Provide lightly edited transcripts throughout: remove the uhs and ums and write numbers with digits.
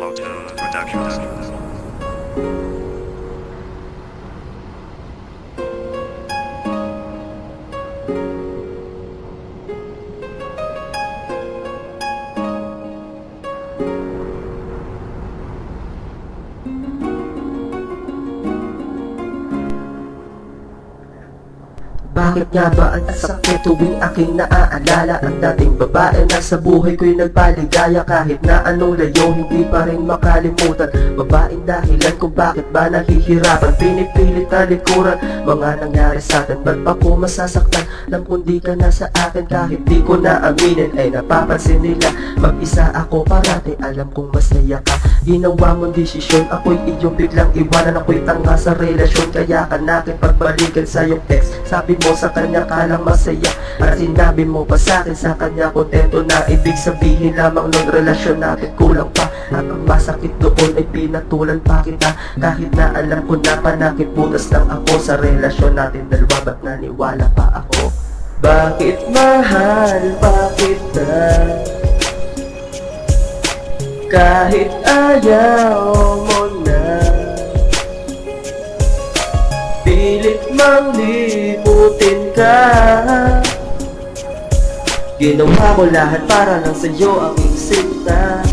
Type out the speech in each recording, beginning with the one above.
Slow Tone Productions. Bakit nga ba ang sakit tuwing aking naaalala ang dating babae na sa buhay ko'y nagpaligaya? Kahit na anong layo, hindi pa rin makalimutan. Babaeng dahilan kung bakit ba nahihirapan, pinipilit talikuran mga nangyari sa atin. Ba't pa ko masasaktan? Alam kung di ka na sa akin, kahit di ko na aminin ay napapansin nila. Mag-isa ako parati, alam kong masaya ka. Ginawa mong desisyon, ako'y iyong biglang iwanan. Ako'y tanga sa relasyon, kaya ka nakin pagbalikan sa iyong ex. Sabi mo sa kanya ka lang masaya, at sinabi mo pa sa akin sa kanya kontento na. Ibig sabihin lamang ng relasyon natin kulang pa, at ang masakit doon ay pinatulan pa kita. Kahit na alam ko na panakit butas lang ako sa relasyon natin dalawa, ba't naniwala pa ako? Bakit mahal pa kita kahit ayaw mo na? Pilit mang limutin ka. Ginawa ko lahat para lang sa'yo aking sinta.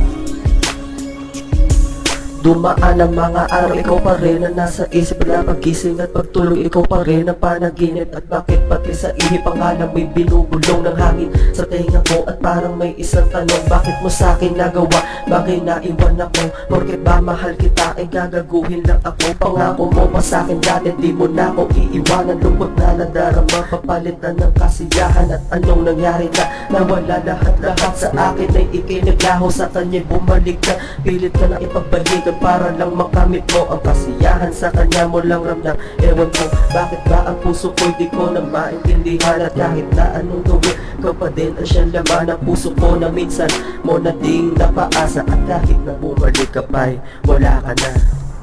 Dumaan ang mga araw, ikaw pa rin ang nasa isip na pagising at pagtulog. Ikaw pa rin ang panaginip, at bakit pati sa ihip ang alam mo'y binubulong ng hangin sa tenga ko. At parang may isang tanong, bakit mo sa'kin nagawa bagay na iwan ako? Porket ba mahal kita ay gagaguhin lang ako? Pangako mo pa sa'kin dati di mo na ako iiwanan. Lungkot na nadarama, papalitan ng kasiyahan. At anong nangyari na nawala lahat-lahat sa akin ay ikinaglaho sa kanya'y bumalik ka. Pilit ka na ipagbalik para lang makamit mo ang kasiyahan sa kanya mo lang ramdam. Ewan ko bakit ba ang puso ko'y di ko na maintindihan, at kahit na anong gawin ka pa din ang siyang laman ng puso ko na minsan mo na ding napaasa. At kahit na bumalik ka pa'y wala ka na.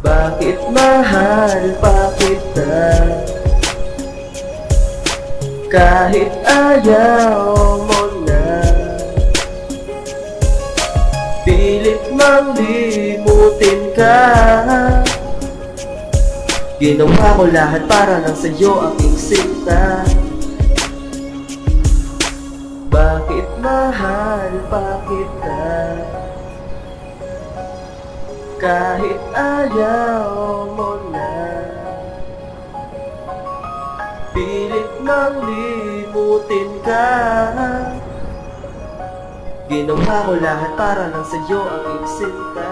Bakit mahal pa kita kahit ayaw mo na? Pilit mang limutin ka. Ginawa ko lahat para lang sa'yo aking sinta. Bakit mahal pa kita kahit ayaw mo na? Pilit mang limutin ka. Ginawa ko lahat para lang sa'yo aking sinta.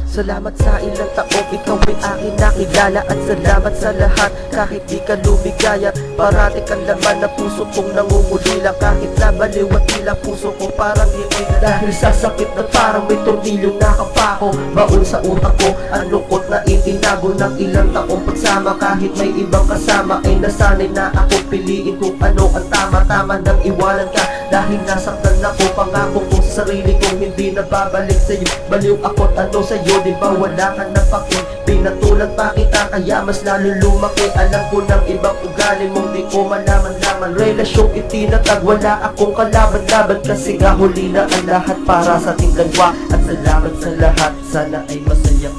Salamat sa ilang taong ikaw ay aking nakilala, at salamat sa lahat kahit di ka lumigaya. Parati kang laman na puso kong nangungulila, kahit nabaliw at tila puso ko parang hindi na. Dahil sa sakit na parang may tornilyong nakapako baon sa utak ko, ang lungkot na itinago ng ilang taong pagsama. Kahit may ibang kasama ay nasanay na ako piliin kung ano ang tama-tama nang iwanan ka. Dahil nasaktan ako, pangako ko sa sarili kong hindi na babalik sa'yo. Baliw ako't ano sa'yo, di ba wala ka na pakin? Pinatulan pa kita kaya mas lalo lumaki. Alam ko ng ibang ugali mong di ko malaman-laman. Relasyong itinatag, wala akong kalaban-laban, kasi nga huli na ang lahat para sa ating dalawa. At salamat sa lahat, sana ay masaya ka.